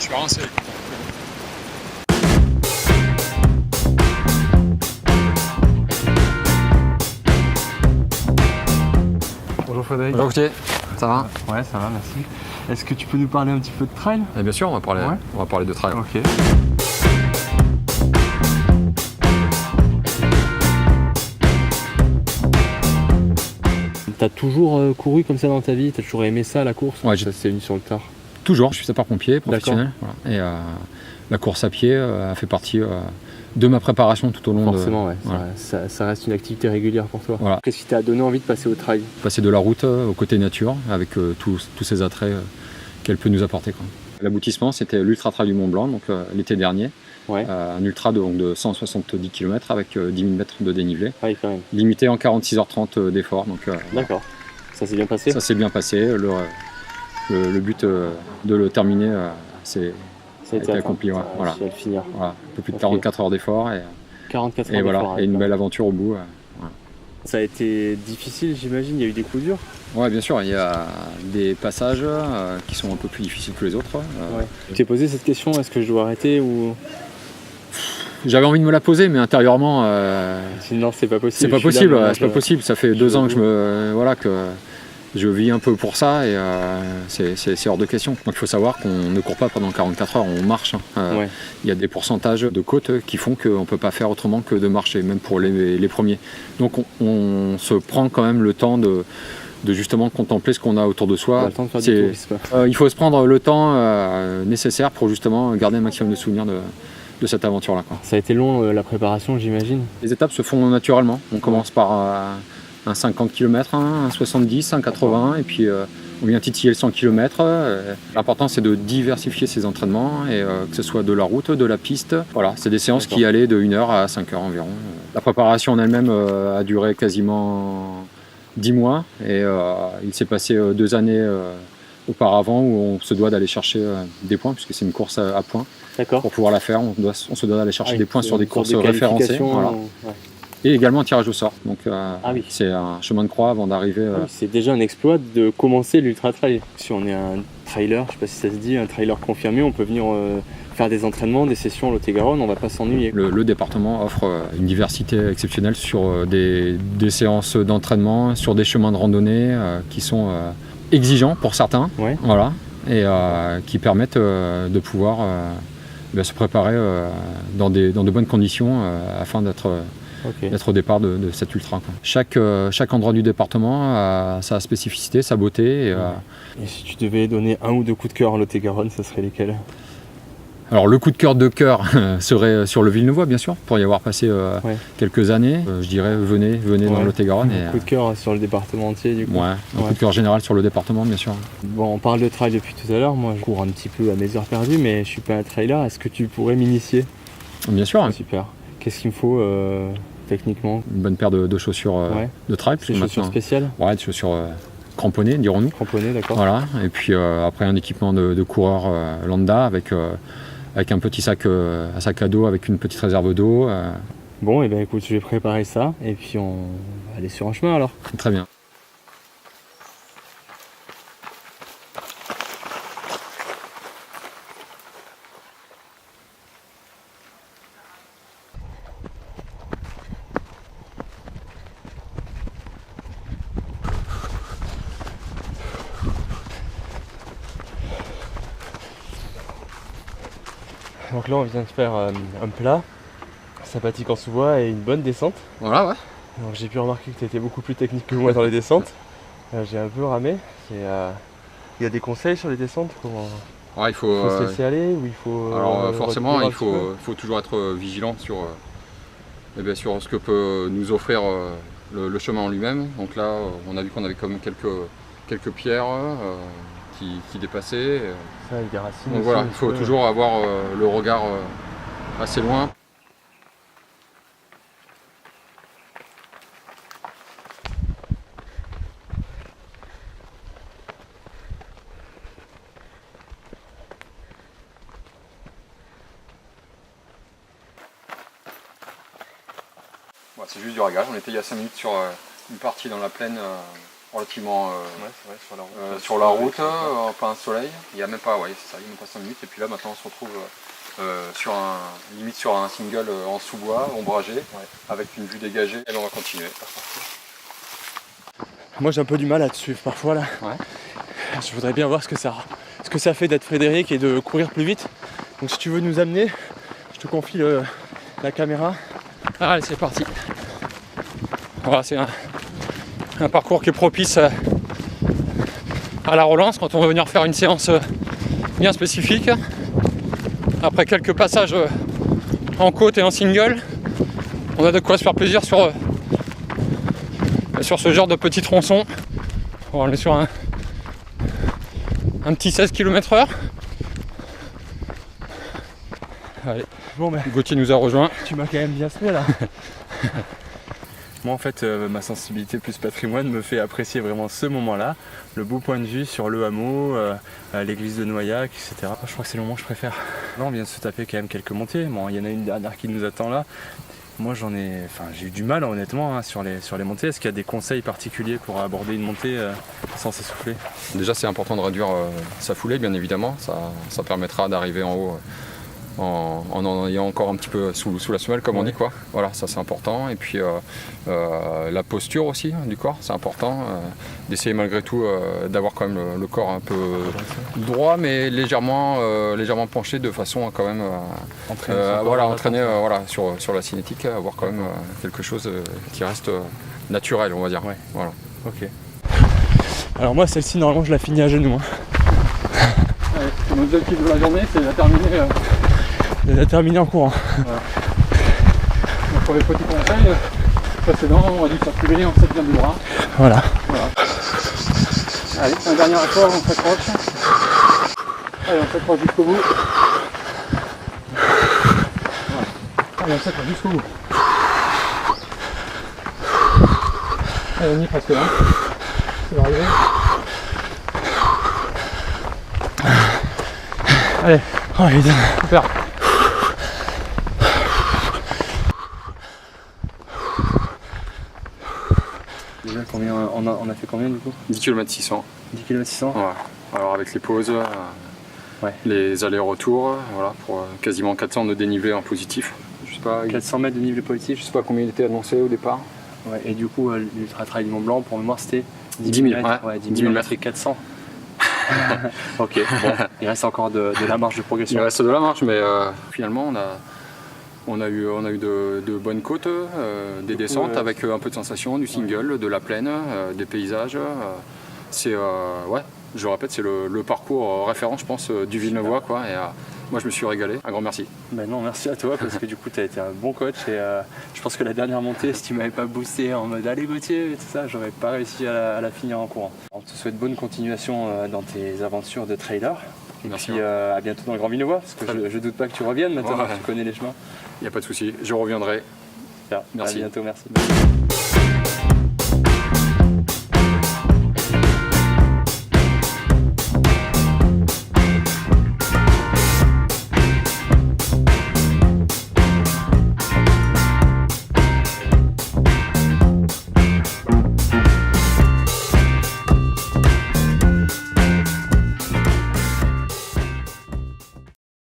Je suis rincé. Bonjour Frédéric. Bonjour Gauthier, ça va? Ouais, ça va, merci. Est-ce que tu peux nous parler un petit peu de trail? Bien sûr, on va parler de trail. Ok. T'as toujours couru comme ça dans ta vie? T'as toujours aimé ça, la course? Ouais, ça s'est venu sur le tard. Toujours, je suis sapeur-pompier professionnel. Voilà. Et la course à pied a fait partie de ma préparation tout au long Forcément, ouais. Voilà. Ça reste une activité régulière pour toi. Voilà. Qu'est-ce qui t'a donné envie de passer au trail? Passer de la route au côté nature avec tous ces attraits qu'elle peut nous apporter, quoi. L'aboutissement, c'était l'Ultra Trail du Mont Blanc, donc l'été dernier. Ouais. Un ultra de 170 km avec 10 000 mètres de dénivelé. Ah oui, quand même. Limité en 46h30 d'effort. D'accord. Ça s'est bien passé? Ça s'est bien passé. Le but de le terminer, a été accompli. Ouais. Voilà. Le finir. Voilà. Un peu plus de 44 heures d'effort. 44 heures et voilà. d'effort. Et une belle aventure au bout. Voilà. Ça a été difficile, j'imagine. Il y a eu des coups durs? Ouais, bien sûr. Il y a des passages qui sont un peu plus difficiles que les autres. Ouais. Tu t'es posé cette question, est-ce que je dois arrêter ou... J'avais envie de me la poser, mais intérieurement, non, c'est pas possible. c'est pas possible. C'est pas possible. Ça fait 2 ans que je vis un peu pour ça et c'est hors de question. Donc il faut savoir qu'on ne court pas pendant 44 heures, on marche. Ouais. Il y a des pourcentages de côtes qui font qu'on ne peut pas faire autrement que de marcher, même pour les premiers. Donc on se prend quand même le temps de justement contempler ce qu'on a autour de soi. On a le temps de faire du tourisme. Il faut se prendre le temps nécessaire pour justement garder un maximum de souvenirs de cette aventure-là, quoi. Ça a été long la préparation, j'imagine? Les étapes se font naturellement. On commence par un 50 km, un 70, un 80, et puis on vient titiller le 100 km. L'important, c'est de diversifier ses entraînements, et que ce soit de la route, de la piste. Voilà, c'est des séances qui allaient de 1 heure à 5 heures environ. La préparation en elle-même a duré quasiment 10 mois, et il s'est passé 2 années auparavant où on se doit d'aller chercher des points, puisque c'est une course à points. D'accord. Pour pouvoir la faire, on se doit d'aller chercher des points sur des courses référencées. Voilà. Ouais. Et également un tirage au sort. Donc oui. c'est un chemin de croix avant d'arriver. C'est déjà un exploit de commencer l'ultra trail. Si on est un trailer, je sais pas si ça se dit, un trailer confirmé, on peut venir faire des entraînements, des sessions à Lot-et-Garonne, on va pas s'ennuyer. Le département offre une diversité exceptionnelle sur des séances d'entraînement, sur des chemins de randonnée qui sont exigeants pour certains. Ouais. Voilà. Et qui permettent de pouvoir se préparer dans de bonnes conditions afin d'être au départ de cet ultra, quoi. Chaque endroit du département a sa spécificité, sa beauté. Et si tu devais donner 1 ou 2 coups de cœur à Lot-et-Garonne, ça serait lesquels? Alors le coup de cœur serait sur le Villeneuvois, bien sûr, pour y avoir passé quelques années. Je dirais venez dans le Lot-et-Garonne. Un coup de cœur sur le département entier, du coup. Ouais, un coup de cœur général sur le département, bien sûr. Bon, on parle de trail depuis tout à l'heure. Moi, je cours un petit peu à mes heures perdues, mais je suis pas un trailer. Est-ce que tu pourrais m'initier? Bien sûr. Super. Qu'est-ce qu'il me faut techniquement? Une bonne paire de chaussures de trail. Des chaussures spéciales? Ouais, des chaussures cramponnées, dirons-nous. Cramponnées, d'accord. Voilà. Et puis après un équipement de coureur lambda avec un petit sac à dos avec une petite réserve d'eau. Bon, et ben écoute, je vais préparer ça et puis on va aller sur un chemin alors. Très bien. Donc là, on vient de faire un plat sympathique en sous-bois et une bonne descente. Voilà, ouais. Donc j'ai pu remarquer que tu étais beaucoup plus technique que moi dans les descentes. J'ai un peu ramé. Il y a des conseils sur les descentes? Ouais, il faut se laisser aller ou il faut... Alors forcément, il faut toujours être vigilant sur ce que peut nous offrir le chemin en lui-même. Donc là, on a vu qu'on avait quand même quelques pierres qui dépassaient. Ça, avec des racines. Donc voilà, il faut toujours avoir le regard assez loin. Bon, c'est juste du ragage, on était il y a 5 minutes sur une partie dans la plaine relativement c'est vrai, sur la route. sur la route, en plein soleil. Il n'y a même pas, ouais, c'est ça, il y a même pas 5 minutes. Et puis là maintenant on se retrouve limite sur un single en sous-bois, ombragé, avec une vue dégagée. Et on va continuer. Moi j'ai un peu du mal à te suivre parfois là. Ouais. Je voudrais bien voir ce que ça fait d'être Frédéric et de courir plus vite. Donc si tu veux nous amener, je te confie la caméra. Allez, c'est parti. Voilà, c'est un parcours qui est propice à la relance quand on veut venir faire une séance bien spécifique. Après quelques passages en côte et en single, on a de quoi se faire plaisir sur ce genre de petit tronçon. On est sur un petit 16 km/h. Allez, Bon ben, Gauthier nous a rejoint. tu m'as quand même bien fait là. Moi en fait ma sensibilité plus patrimoine me fait apprécier vraiment ce moment-là, le beau point de vue sur le hameau, l'église de Noyac, etc. Je crois que c'est le moment que je préfère. Là on vient de se taper quand même quelques montées, bon il y en a une dernière qui nous attend là. Moi j'ai eu du mal honnêtement sur les montées. Est-ce qu'il y a des conseils particuliers pour aborder une montée sans s'essouffler? Déjà c'est important de réduire sa foulée bien évidemment, ça permettra d'arriver en haut en ayant encore un petit peu sous la semelle comme on dit quoi. Voilà, ça c'est important. Et puis la posture aussi du corps, c'est important. D'essayer malgré tout d'avoir quand même le corps un peu droit mais légèrement penché de façon à quand même entraîner sur la cinétique, avoir quand même quelque chose qui reste naturel on va dire. Ouais. Voilà. Ok. Alors moi celle-ci normalement je la finis à genoux. Mon objectif de la journée c'est de la terminer. Elle a terminé en courant. Voilà. Donc pour les petits conseils précédents, on a dû circuler en 7 bien du bras. Voilà. Allez, un dernier effort, on s'accroche. Allez, on s'accroche jusqu'au bout. Voilà. Allez, on s'accroche jusqu'au bout. Allez, on y est presque là. Ça va arriver. Allez, Oh putain. super. Déjà combien on a fait combien du coup? 10 km 600. 10 km 600. Ouais. Alors avec les pauses, les allers-retours, voilà, pour quasiment 400 de dénivelé en positif. Je sais pas, 400 mètres de niveau positif. je sais pas combien il était annoncé au départ. Ouais, et du coup l'ultra trail du Mont Blanc pour mémoire c'était 10 000 mètres. Ouais, 10 000 mètres et 400. Ok, bon, il reste encore de la marge de progression. Il reste de la marche, mais finalement on a eu de bonnes côtes, des descentes avec un peu de sensation, du single, de la plaine, des paysages. C'est je répète, c'est le parcours référent, je pense, du Villeneuvois, quoi. Et moi, je me suis régalé. Un grand merci. Ben non, merci à toi parce que du coup, tu as été un bon coach et je pense que la dernière montée, si tu m'avais pas boosté en mode allez Gauthier et tout ça, j'aurais pas réussi à la finir en courant. On te souhaite bonne continuation dans tes aventures de trailer. Et Merci. puis à bientôt dans le Grand Villeneuvois parce que je doute pas que tu reviennes maintenant, tu connais les chemins. Il n'y a pas de souci, je reviendrai. Super. Merci. À bientôt, merci.